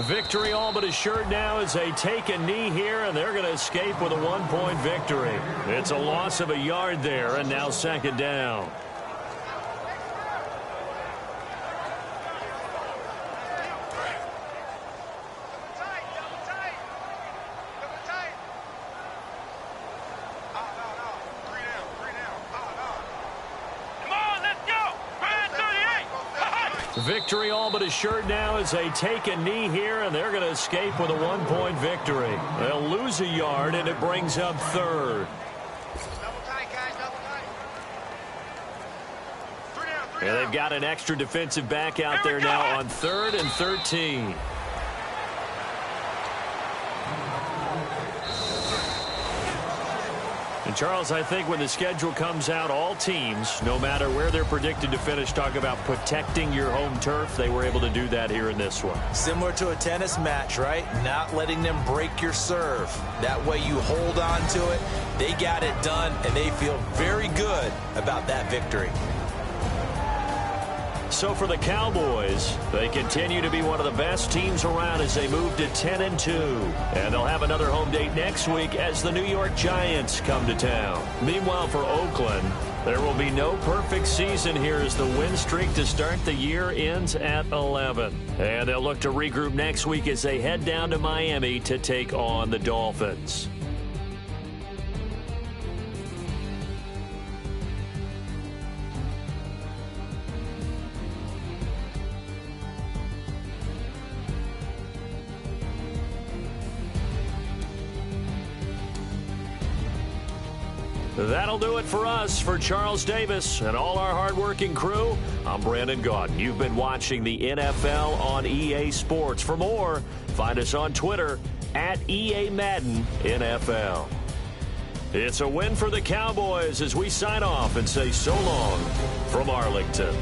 [SPEAKER 3] Victory all but assured now as they take a knee here, and they're going to escape with a one-point victory. It's a loss of a yard there, and now second down. Victory all but assured now as they take a knee here, and they're going to escape with a one-point victory. They'll lose a yard, and it brings up third. And they've got an extra defensive back out there now on 3rd and 13. And Charles, I think when the schedule comes out, all teams, no matter where they're predicted to finish, talk about protecting your home turf. They were able to do that here in this one.
[SPEAKER 4] Similar to a tennis match, right? Not letting them break your serve. That way you hold on to it. They got it done, and they feel very good about that victory.
[SPEAKER 3] So for the Cowboys, they continue to be one of the best teams around as they move to 10-2. And they'll have another home date next week as the New York Giants come to town. Meanwhile, for Oakland, there will be no perfect season here as the win streak to start the year ends at 11. And they'll look to regroup next week as they head down to Miami to take on the Dolphins. That'll do it for us. For Charles Davis and all our hardworking crew, I'm Brandon Gaudin. You've been watching the NFL on EA Sports. For more, find us on Twitter at EA Madden NFL. It's a win for the Cowboys as we sign off and say so long from Arlington.